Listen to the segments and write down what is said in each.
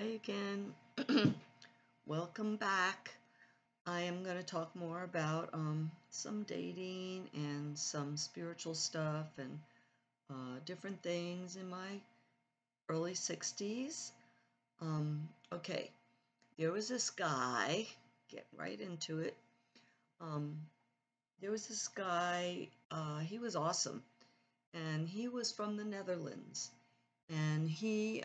Hey again. Welcome back. I am going to talk more about some dating and some spiritual stuff and different things in my early 60s. Okay, there was this guy, get right into it. Um, there was this guy, he was awesome, and he was from the Netherlands, and he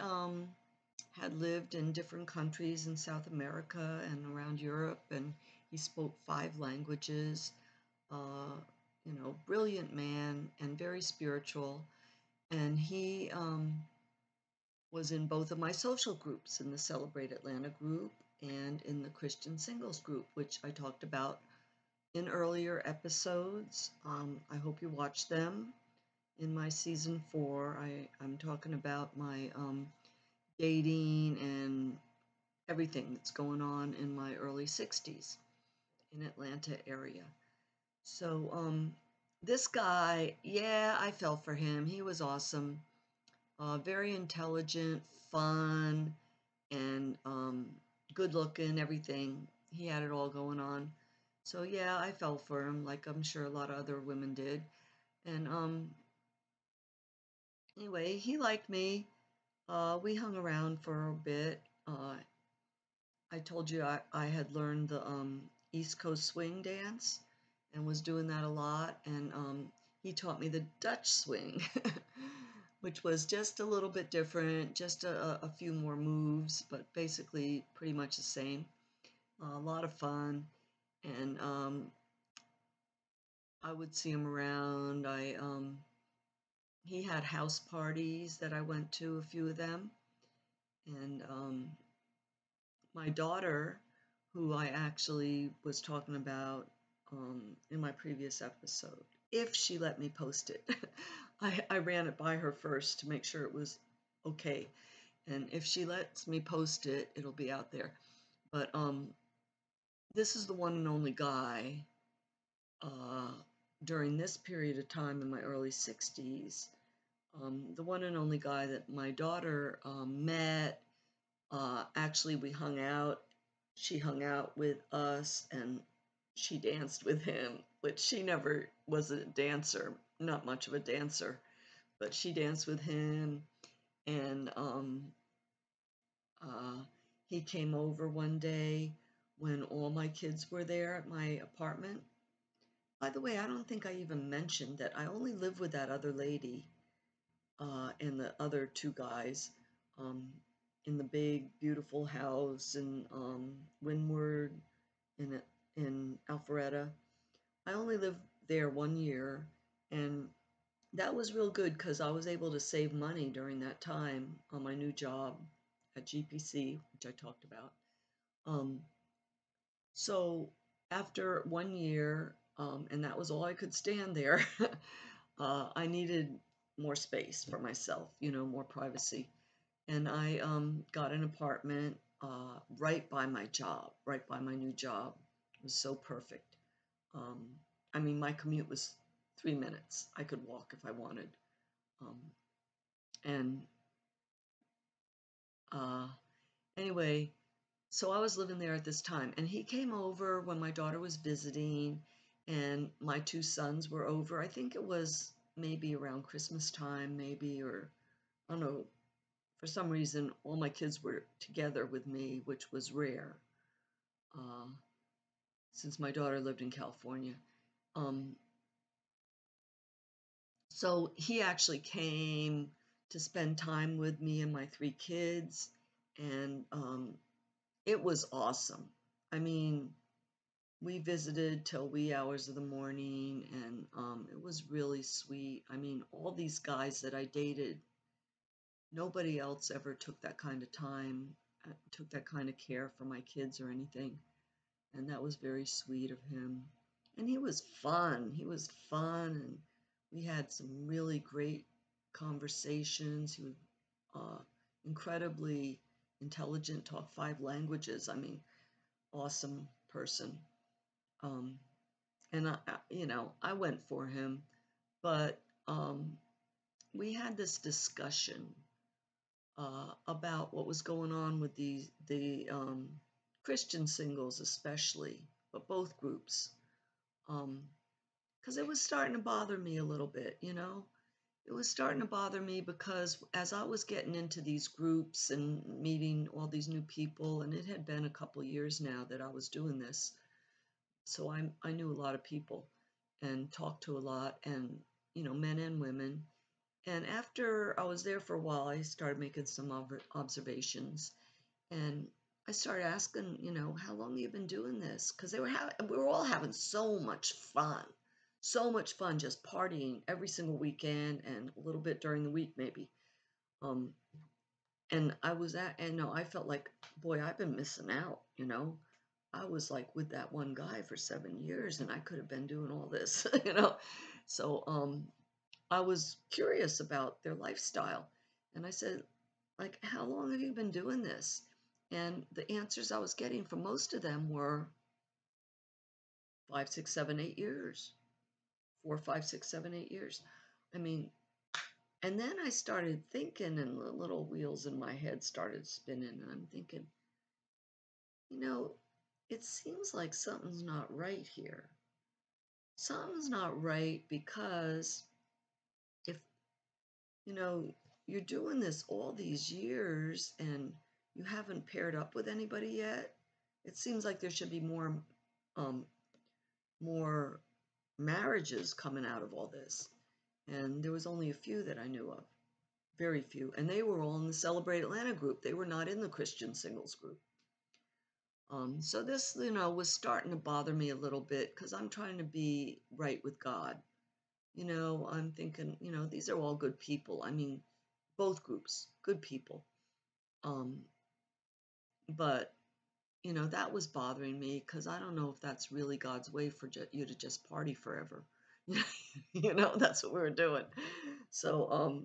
had lived in different countries in South America and around Europe, and he spoke 5 languages. Uh, Brilliant man and very spiritual. And he was in both of my social groups, in the Celebrate Atlanta group and in the Christian Singles group, which I talked about in earlier episodes. I hope you watch them. In my season 4, I'm talking about my dating and everything that's going on in my early 60s in Atlanta area. So this guy, yeah, I fell for him. He was awesome, very intelligent, fun, and good looking, everything. He had it all going on. So yeah, I fell for him, like I'm sure a lot of other women did. And anyway, he liked me. We hung around for a bit. I told you I had learned the East Coast swing dance and was doing that a lot. And he taught me the Dutch swing, which was just a little bit different, just a few more moves, but basically pretty much the same. A lot of fun. And I would see him around. He had house parties that I went to, a few of them. And my daughter, who I actually was talking about in my previous episode, if she let me post it. I ran it by her first to make sure it was okay. And if she lets me post it, it'll be out there. But this is the one and only guy uh, during this period of time in my early 60s. The one and only guy that my daughter met. Actually, we hung out. She hung out with us and she danced with him, which she never was a dancer, not much of a dancer, but she danced with him. And uh, he came over one day when all my kids were there at my apartment. By the way, I don't think I even mentioned that I only live with that other lady and the other 2 guys um, in the big, beautiful house in Windward in Alpharetta. I only lived there 1 year, and that was real good because I was able to save money during that time on my new job at GPC, which I talked about. Um, so after 1 year, and that was all I could stand there, I needed more space for myself, more privacy. And I got an apartment right by my job, right by my new job. It was so perfect. Um, I mean, my commute was 3 minutes. I could walk if I wanted. Um, and uh, anyway, so I was living there at this time. And he came over when my daughter was visiting, and my 2 sons were over. I think it was maybe around Christmas time, maybe, or I don't know. For some reason, all my kids were together with me, which was rare uh, since my daughter lived in California. Um, so he actually came to spend time with me and my 3 kids, and it was awesome. I mean, we visited till wee hours of the morning, and it was really sweet. I mean, all these guys that I dated, nobody else ever took that kind of time, took that kind of care for my kids or anything. And that was very sweet of him. And he was fun. He was fun, and we had some really great conversations. He was uh, incredibly intelligent, talked 5 languages. I mean, awesome person. Um, and I went for him, but we had this discussion about what was going on with the Christian singles, especially, but both groups, because it was starting to bother me a little bit. It was starting to bother me because as I was getting into these groups and meeting all these new people, and it had been a couple of years now that I was doing this, so I knew a lot of people and talked to a lot, and men and women. And after I was there for a while, I started making some observations, and I started asking, how long have you been doing this? Because we were all having so much fun, just partying every single weekend and a little bit during the week, maybe. Um, and I felt like, boy, I've been missing out. I was like with that one guy for 7 years, and I could have been doing all this, So, I was curious about their lifestyle. And I said, like, how long have you been doing this? And the answers I was getting from most of them were 5, 6, 7, 8 years. 4, 5, 6, 7, 8 years. I mean, and then I started thinking, and the little wheels in my head started spinning, and I'm thinking, you know, it seems like something's not right here. Something's not right because if you know, you're doing this all these years and you haven't paired up with anybody yet. It seems like there should be um, more marriages coming out of all this. And there was only a few that I knew of, very few. And they were all in the Celebrate Atlanta group. They were not in the Christian singles group. So this, was starting to bother me a little bit because I'm trying to be right with God. I'm thinking, these are all good people. I mean, both groups, good people. Um, but that was bothering me because I don't know if that's really God's way for you to just party forever. That's what we were doing. So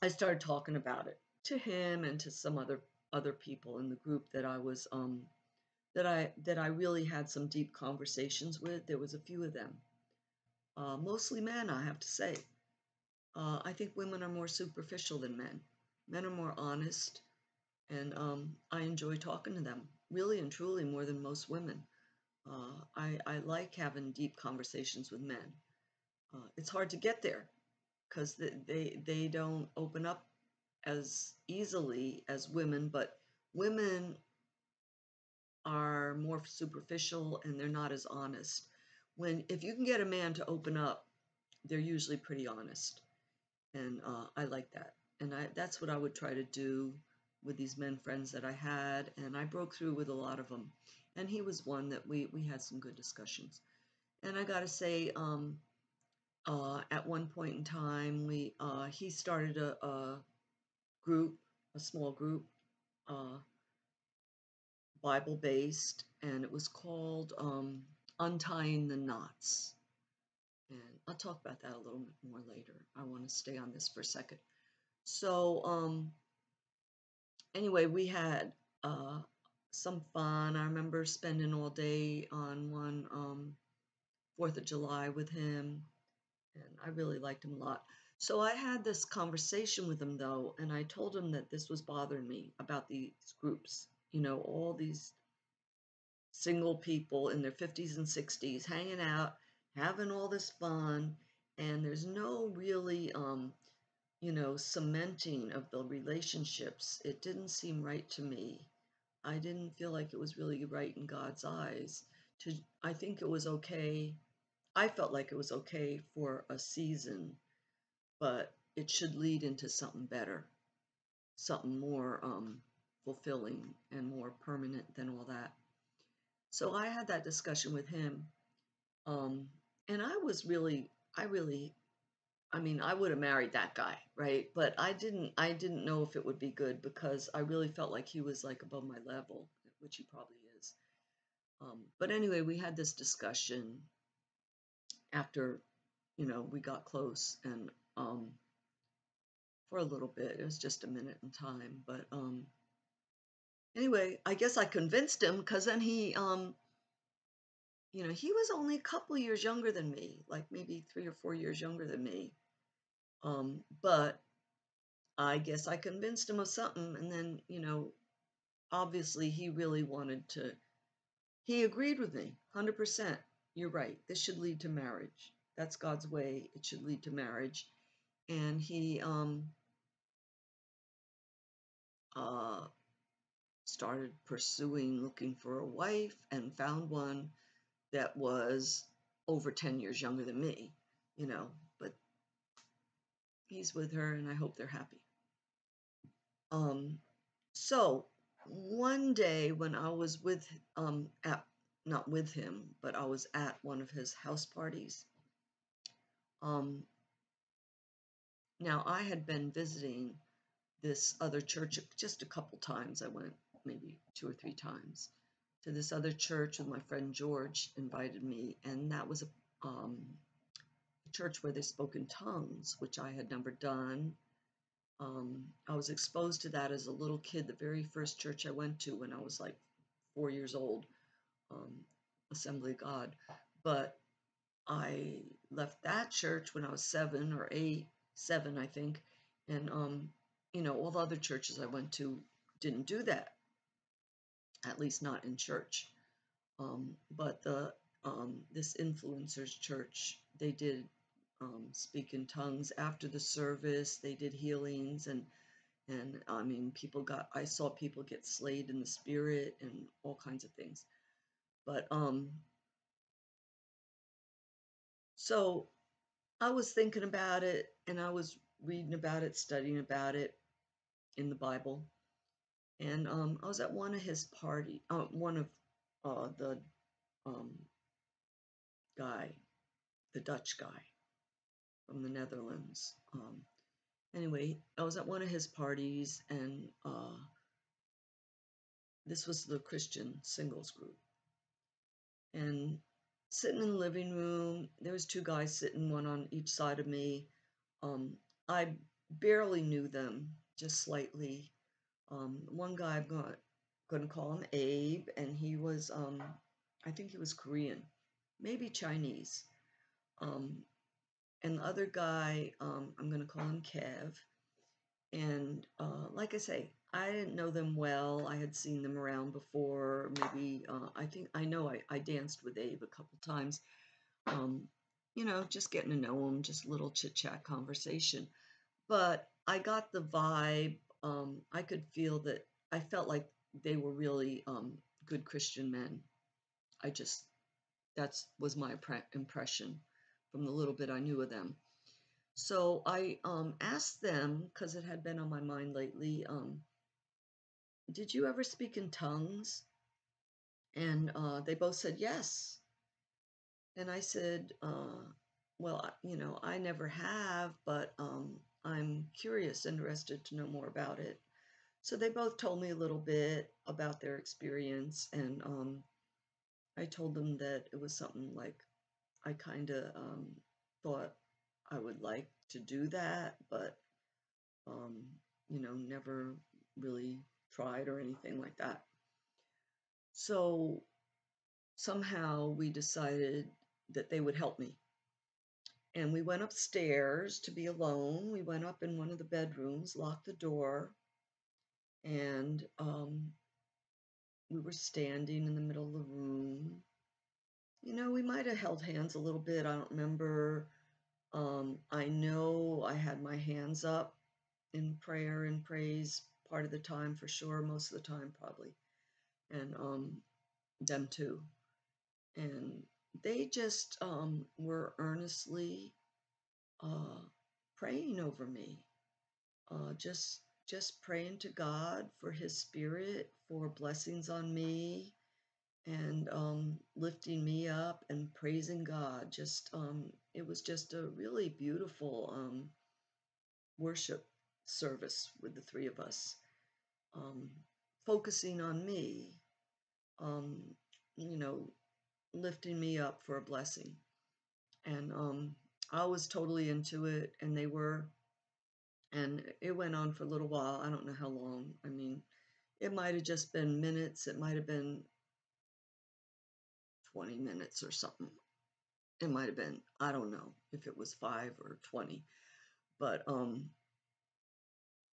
I started talking about it to him and to some other people in the group that I was that I really had some deep conversations with. There was a few of them, mostly men, I have to say. I think women are more superficial than men. Men are more honest, and I enjoy talking to them, really and truly, more than most women. I like having deep conversations with men. It's hard to get there because they don't open up as easily as women, but women are more superficial and they're not as honest. If you can get a man to open up, they're usually pretty honest, and I like that. And that's what I would try to do with these men friends that I had, and I broke through with a lot of them. And he was one that we had some good discussions. And I got to say, at one point in time, he started a group, a small group, uh, Bible based, and it was called Untying the Knots. And I'll talk about that a little bit more later. I want to stay on this for a second. So, anyway, we had some fun. I remember spending all day on one 4th of July with him, and I really liked him a lot. So I had this conversation with him, though, and I told him that this was bothering me about these groups. All these single people in their 50s and 60s hanging out, having all this fun, and there's no really cementing of the relationships. It didn't seem right to me. I didn't feel like it was really right in God's eyes. I think it was okay. I felt like it was okay for a season, but it should lead into something better, something more fulfilling and more permanent than all that. So I had that discussion with him, um, and I mean, I would have married that guy, right? But I didn't know if it would be good because I really felt like he was like above my level, which he probably is. But anyway, we had this discussion after, we got close, and for a little bit, it was just a minute in time. But anyway, I guess I convinced him because then he was only a couple years younger than me, like maybe 3 or 4 years younger than me. But I guess I convinced him of something, and then, obviously he really wanted to. He agreed with me 100%. You're right. This should lead to marriage. That's God's way. It should lead to marriage. And he uh, started pursuing, looking for a wife, and found one that was over 10 years younger than me, but he's with her, and I hope they're happy. So one day when I was not with him, but I was at one of his house parties. Now I had been visiting this other church just a couple times. I went maybe 2 or 3 times to this other church with my friend George invited me, and that was a church where they spoke in tongues, which I had never done. I was exposed to that as a little kid. The very first church I went to when I was like 4 years old, Assembly of God. But I left that church when I was 7, I think. And, all the other churches I went to didn't do that, at least not in church. But this influencers church, they did speak in tongues after the service. They did healings, and I mean, I saw people get slayed in the spirit and all kinds of things. But so I was thinking about it, and I was reading about it, studying about it in the Bible. And I was at one of his one of the um, the Dutch guy from the Netherlands. Anyway, I was at one of his parties, and this was the Christian singles group. And sitting in the living room, there was 2 guys sitting, one on each side of me. I barely knew them, just slightly. One guy, I'm going to call him Abe, and he was, I think he was Korean, maybe Chinese. And the other guy, I'm going to call him Kev. And like I say, I didn't know them well. I had seen them around before. Maybe I danced with Abe a couple times. Just getting to know him, just a little chit chat conversation. But I got the vibe. I could feel that. I felt like they were really good Christian men. That was my impression from the little bit I knew of them. So I asked them, because it had been on my mind lately, did you ever speak in tongues? And they both said yes. And I said, well, I never have, but I'm curious, interested to know more about it. So they both told me a little bit about their experience, and I told them that it was something like I kind of thought I would like to do that, but never really tried or anything like that. So somehow we decided that they would help me. And we went upstairs to be alone. We went up in one of the bedrooms, locked the door, and we were standing in the middle of the room. We might have held hands a little bit. I don't remember. I know I had my hands up in prayer and praise part of the time for sure, most of the time probably, and them too. And they just were earnestly praying over me, just praying to God for His Spirit, for blessings on me, and lifting me up and praising God. It was just a really beautiful worship service with the 3 of us, focusing on me, um, you know, lifting me up for a blessing. And I was totally into it, and they were, and it went on for a little while. I don't know how long. I mean, it might have just been minutes. It might have been 20 minutes or something. It might have been, I don't know if it was 5 or 20, but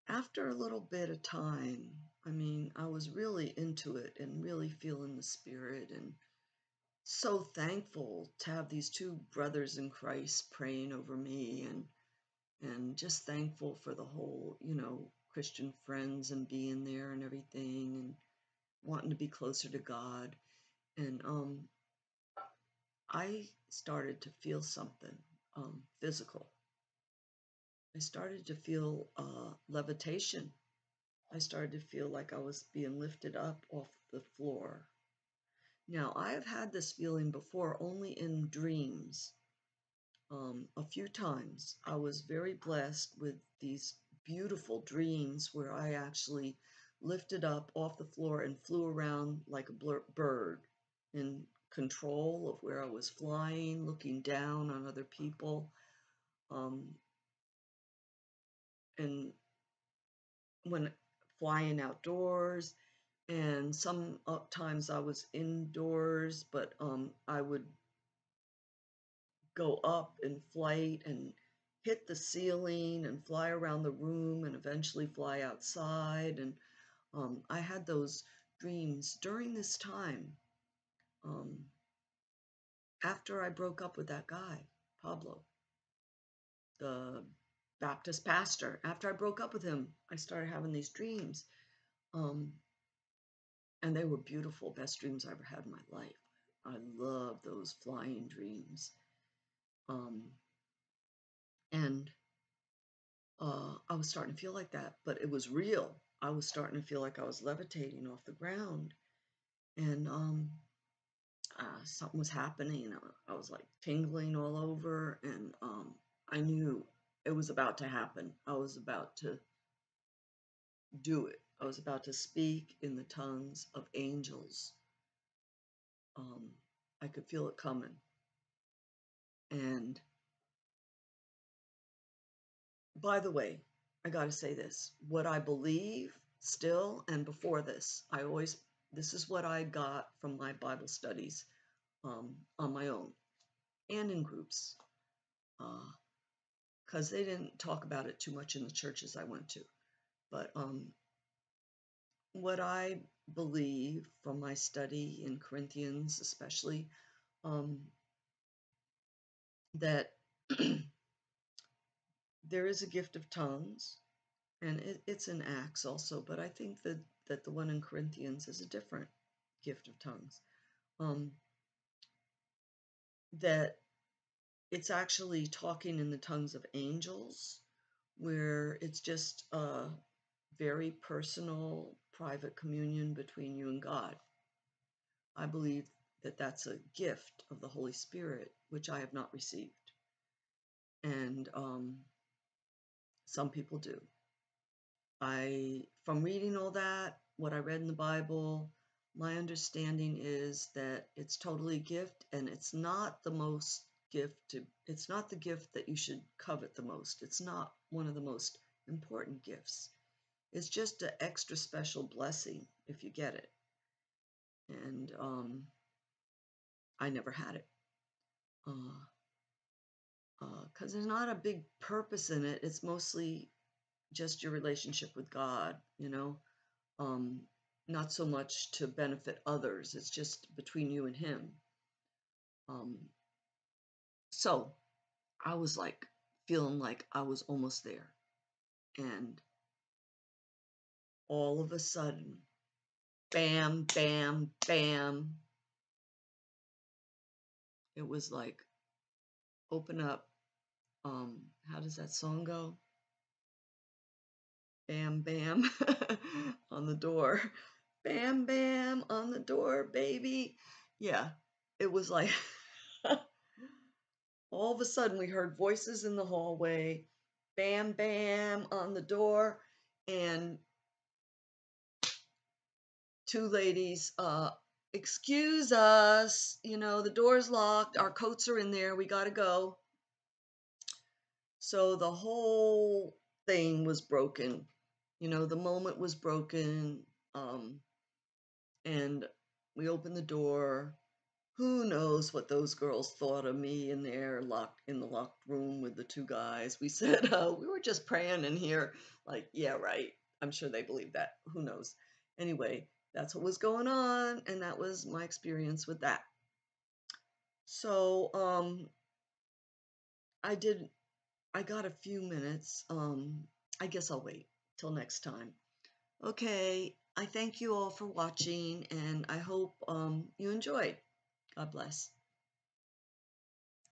after a little bit of time, I mean, I was really into it and really feeling the spirit, and so thankful to have these two brothers in Christ praying over me, and just thankful for the whole, Christian friends and being there and everything, and wanting to be closer to God. And I started to feel something physical. I started to feel levitation. I started to feel like I was being lifted up off the floor. Now, I have had this feeling before only in dreams. A few times I was very blessed with these beautiful dreams where I actually lifted up off the floor and flew around like a bird, in control of where I was flying, looking down on other people. Um, and when flying outdoors, and some times I was indoors, but I would go up in flight and hit the ceiling and fly around the room and eventually fly outside. And I had those dreams during this time, um, after I broke up with that guy, Pablo, the Baptist pastor. After I broke up with him, I started having these dreams. Um, and they were beautiful, best dreams I ever had in my life. I love those flying dreams. Um, and I was starting to feel like that, but it was real. I was starting to feel like I was levitating off the ground, and something was happening. I was like tingling all over, and I knew it was about to happen. I was about to do it. I was about to speak in the tongues of angels. Um, I could feel it coming. And by the way, I got to say this. What I believe still and before this, this is what I got from my Bible studies, on my own and in groups, because they didn't talk about it too much in the churches I went to. But what I believe from my study in Corinthians, especially, um, that there is a gift of tongues, and it's in Acts also, but I think that the one in Corinthians is a different gift of tongues. Um, that it's actually talking in the tongues of angels, where it's just a very personal, private communion between you and God. I believe that that's a gift of the Holy Spirit, which I have not received. And some people do. From reading all that, what I read in the Bible, my understanding is that it's totally a gift, and it's not the most it's not the gift that you should covet the most. It's not one of the most important gifts. It's just an extra special blessing if you get it. And I never had it. Because there's not a big purpose in it. It's mostly just your relationship with God, um, not so much to benefit others. It's just between you and Him. Um, so I was like feeling like I was almost there. And all of a sudden, bam, bam, bam, it was like, open up. How does that song go? Bam, bam on the door. Bam, bam on the door, baby. Yeah, it was like all of a sudden we heard voices in the hallway, bam, bam on the door, and two ladies, excuse us, the door's locked, our coats are in there, we gotta go. So the whole thing was broken. The moment was broken. And we opened the door. Who knows what those girls thought of me in there locked in the locked room with the two guys. We said, we were just praying in here. Like, yeah, right. I'm sure they believe that. Who knows? Anyway, that's what was going on, and that was my experience with that. So, I did, I got a few minutes. I guess I'll wait till next time. Okay, I thank you all for watching, and I hope you enjoyed. God bless.